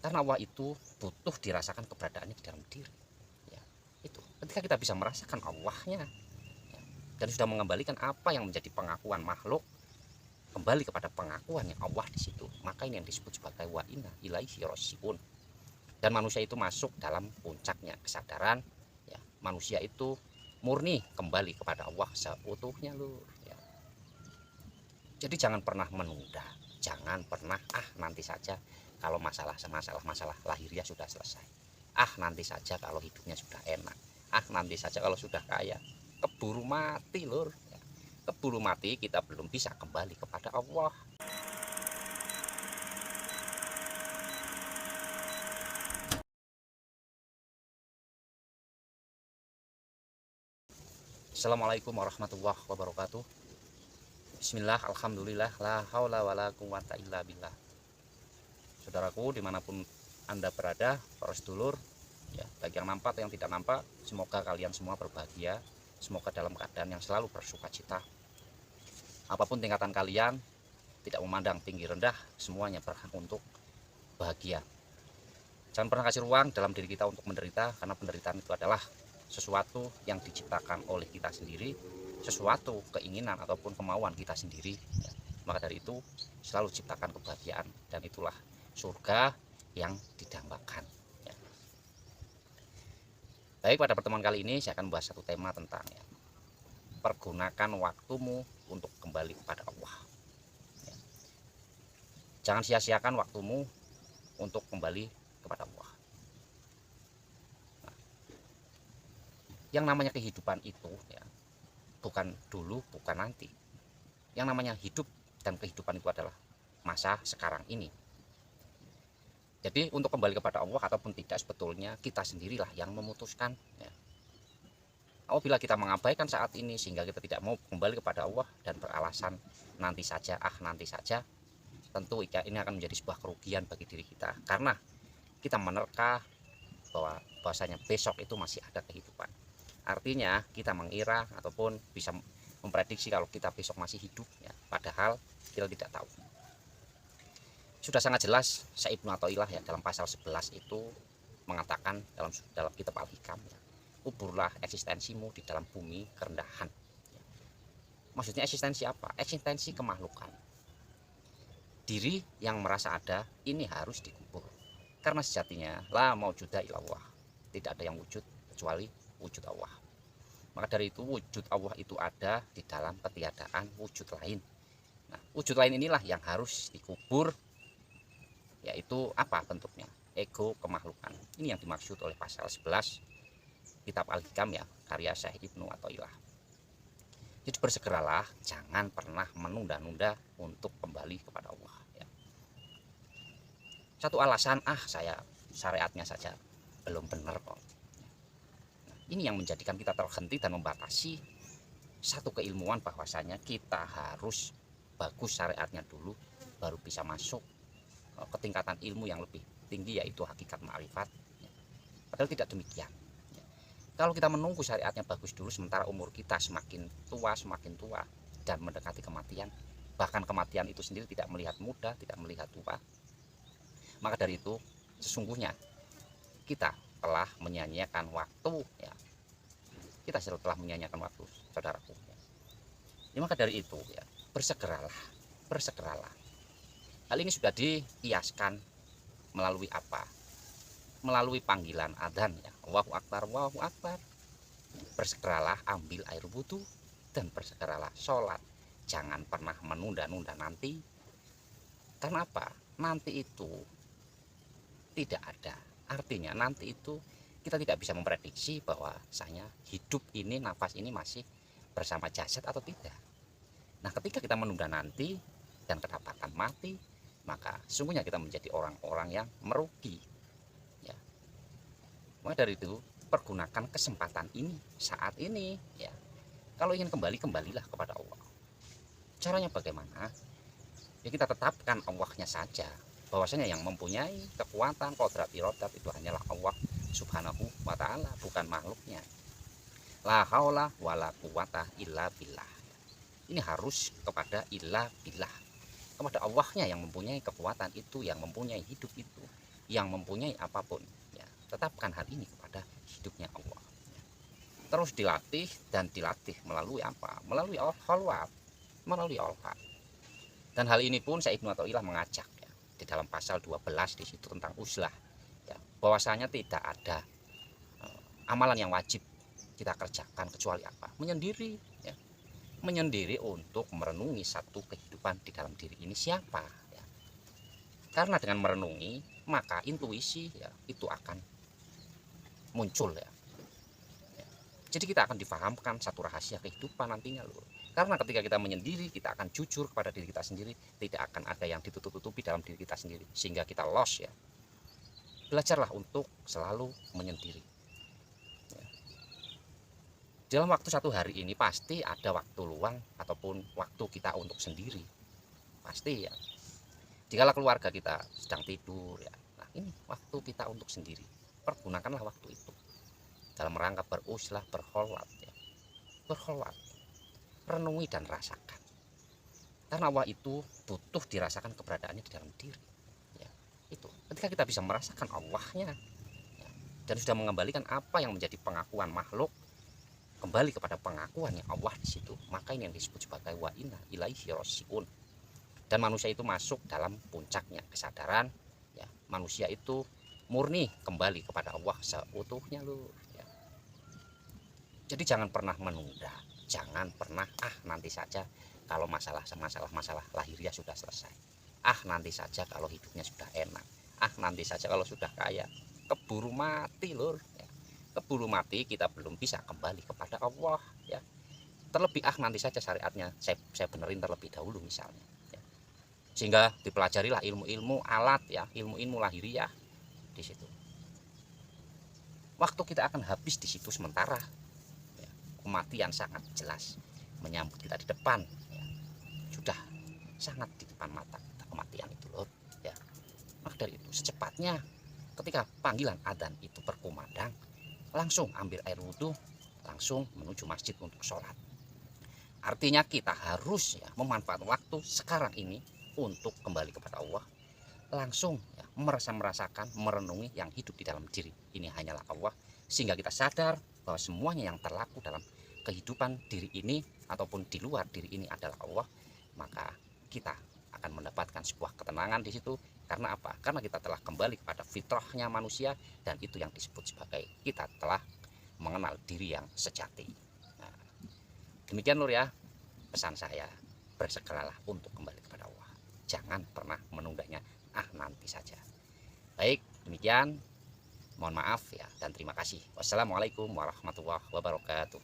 Karena Allah itu butuh dirasakan keberadaannya di dalam diri. Ya, itu. Ketika kita bisa merasakan Allahnya, ya, dan sudah mengembalikan apa yang menjadi pengakuan makhluk kembali kepada pengakuan yang Allah di situ, maka ini yang disebut sebagai wa inna ilaihi rajiun. Dan manusia itu masuk dalam puncaknya kesadaran. Ya, manusia itu murni kembali kepada Allah seutuhnya, Lur. Ya. Jadi jangan pernah menunda, jangan pernah nanti saja kalau masalah lahiriah sudah selesai. Nanti saja kalau hidupnya sudah enak. Nanti saja kalau sudah kaya. Keburu mati, Lur. Ya. Keburu mati kita belum bisa kembali kepada Allah. Assalamualaikum warahmatullahi wabarakatuh. Bismillah, alhamdulillah, la haula wala quwata illa billah. Saudaraku dimanapun Anda berada, para sedulur, ya, baik yang nampak atau yang tidak nampak, semoga kalian semua berbahagia, semoga dalam keadaan yang selalu bersuka cita. Apapun tingkatan kalian, tidak memandang tinggi rendah, semuanya berhak untuk bahagia. Jangan pernah kasih ruang dalam diri kita untuk menderita, karena penderitaan itu adalah sesuatu yang diciptakan oleh kita sendiri, sesuatu keinginan ataupun kemauan kita sendiri. Ya. Maka dari itu selalu ciptakan kebahagiaan, dan itulah surga yang didambakan. Ya. Baik, pada pertemuan kali ini saya akan membahas satu tema tentang pergunakan waktumu untuk kembali kepada Allah. Ya. Jangan sia-siakan waktumu untuk kembali kepada Allah. Nah, yang namanya kehidupan itu bukan dulu, bukan nanti. Yang namanya hidup dan kehidupan itu adalah masa sekarang ini. Jadi untuk kembali kepada Allah ataupun tidak, sebetulnya kita sendirilah yang memutuskan. Apabila kita mengabaikan saat ini sehingga kita tidak mau kembali kepada Allah dan beralasan nanti saja, nanti saja, tentu ini akan menjadi sebuah kerugian bagi diri kita, karena kita menerka bahwasanya besok itu masih ada kehidupan. Artinya kita mengira ataupun bisa memprediksi kalau kita besok masih hidup, padahal kita tidak tahu. Sudah sangat jelas Syekh Ibnu Athaillah dalam pasal 11 itu mengatakan dalam kitab Al-Hikam, kuburlah eksistensimu di dalam bumi kerendahan. Maksudnya eksistensi apa? Eksistensi kemakhlukan. Diri yang merasa ada ini harus dikubur. Karena sejatinya la maujuda ilallah, tidak ada yang wujud kecuali wujud Allah. Maka dari itu wujud Allah itu ada di dalam ketiadaan wujud lain. Nah, wujud lain inilah yang harus dikubur, yaitu apa bentuknya? Ego kemakhlukan. Ini yang dimaksud oleh pasal 11 kitab Al-Hikam, karya Syekh Ibnu Athaillah. Jadi bersegeralah, jangan pernah menunda-nunda untuk kembali kepada Allah. Satu alasan, saya syariatnya saja belum benar kok. Ini yang menjadikan kita terhenti dan membatasi satu keilmuan, bahwasanya kita harus bagus syariatnya dulu baru bisa masuk ke tingkatan ilmu yang lebih tinggi, yaitu hakikat ma'rifat. Padahal tidak demikian. Kalau kita menunggu syariatnya bagus dulu sementara umur kita semakin tua dan mendekati kematian, bahkan kematian itu sendiri tidak melihat muda, tidak melihat tua, maka dari itu sesungguhnya kita telah menyanyiakan waktu. Kita telah menyanyiakan waktu, saudaraku. Maka dari itu bersegeralah. Hal ini sudah dikiaskan melalui apa? Melalui panggilan adzan, Allahu Akbar, Allahu Akbar. Bersegeralah ambil air wudhu dan bersegeralah sholat. Jangan pernah menunda-nunda nanti. Karena apa? Nanti itu tidak ada. Artinya nanti itu kita tidak bisa memprediksi bahwasanya hidup ini, nafas ini masih bersama jasad atau tidak. Nah, ketika kita menunda nanti dan kedapatan mati, maka sungguhnya kita menjadi orang-orang yang merugi. Maka dari itu pergunakan kesempatan ini saat ini. Kalau ingin kembali, kembalilah kepada Allah. Caranya bagaimana? Kita tetapkan Allahnya saja, bahwasanya yang mempunyai kekuatan, qodrat, iradat itu hanyalah Allah Subhanahu wa ta'ala, bukan makhluknya. La haula wala quwata illa billah. Ini harus kepada illa billah, kepada Allahnya yang mempunyai kekuatan itu, yang mempunyai hidup itu. yang mempunyai apapun, ya, tetapkan hal ini kepada hidupnya Allah. Terus dilatih dan dilatih melalui apa? Melalui kholwat, melalui olfat. Dan hal ini pun Syekh Ibnu Athaillah mengajak, ya, di dalam pasal 12 di situ tentang uzlah, ya, bahwasanya tidak ada amalan yang wajib kita kerjakan kecuali apa? Menyendiri, ya. Menyendiri untuk merenungi satu kehidupan di dalam diri ini siapa, ya. Karena dengan merenungi maka intuisi, ya, itu akan muncul, ya. Jadi kita akan difahamkan satu rahasia kehidupan nantinya loh. Karena ketika kita menyendiri, kita akan jujur kepada diri kita sendiri, tidak akan ada yang ditutup-tutupi dalam diri kita sendiri, sehingga kita lost, ya. Belajarlah untuk selalu menyendiri. Ya. Dalam waktu satu hari ini pasti ada waktu luang ataupun waktu kita untuk sendiri. Pasti, ya. Jikalau keluarga kita sedang tidur, ya. Nah, ini waktu kita untuk sendiri. Pergunakanlah waktu itu dalam rangka beruzlah, berkholwat, ya. Berkholwat, renungi dan rasakan. Karena Allah itu butuh dirasakan keberadaannya di dalam diri, ya. Itu ketika kita bisa merasakan Allahnya, ya, dan sudah mengembalikan apa yang menjadi pengakuan makhluk kembali kepada pengakuannya Allah di situ, maka ini yang disebut sebagai wa inna ilaihi rajiun. Dan manusia itu masuk dalam puncaknya kesadaran, ya. Manusia itu murni kembali kepada Allah seutuhnya loh, ya. Jadi jangan pernah menunda, jangan pernah nanti saja kalau masalah lahiriah sudah selesai, nanti saja kalau hidupnya sudah enak, nanti saja kalau sudah kaya. Keburu mati lur, ya. Keburu mati, kita belum bisa kembali kepada Allah, ya. Terlebih nanti saja syariatnya saya benerin terlebih dahulu misalnya, ya. Sehingga dipelajarilah ilmu-ilmu alat, ya, ilmu-ilmu lahiriah di situ. Waktu kita akan habis di situ sementara, ya. Kematian sangat jelas menyambut kita di depan, ya. Sudah sangat di depan mata kita kematian itu loh, ya. Maka dari itu secepatnya ketika panggilan adzan itu berkumandang, langsung ambil air wudhu, langsung menuju masjid untuk sholat. Artinya kita harus, ya, memanfaatkan waktu sekarang ini untuk kembali kepada Allah, langsung, ya, merasakan, merenungi yang hidup di dalam diri ini hanyalah Allah, sehingga kita sadar bahwa semuanya yang terlaku dalam kehidupan diri ini ataupun di luar diri ini adalah Allah. Maka kita akan mendapatkan sebuah ketenangan di situ. Karena apa? Karena kita telah kembali kepada fitrahnya manusia, dan itu yang disebut sebagai kita telah mengenal diri yang sejati. Nah, demikian lur, ya, pesan saya, bersegeralah untuk kembali kepada Allah. Jangan pernah menundanya, nanti saja. Baik, demikian. Mohon maaf, ya, dan terima kasih. Wassalamualaikum warahmatullahi wabarakatuh.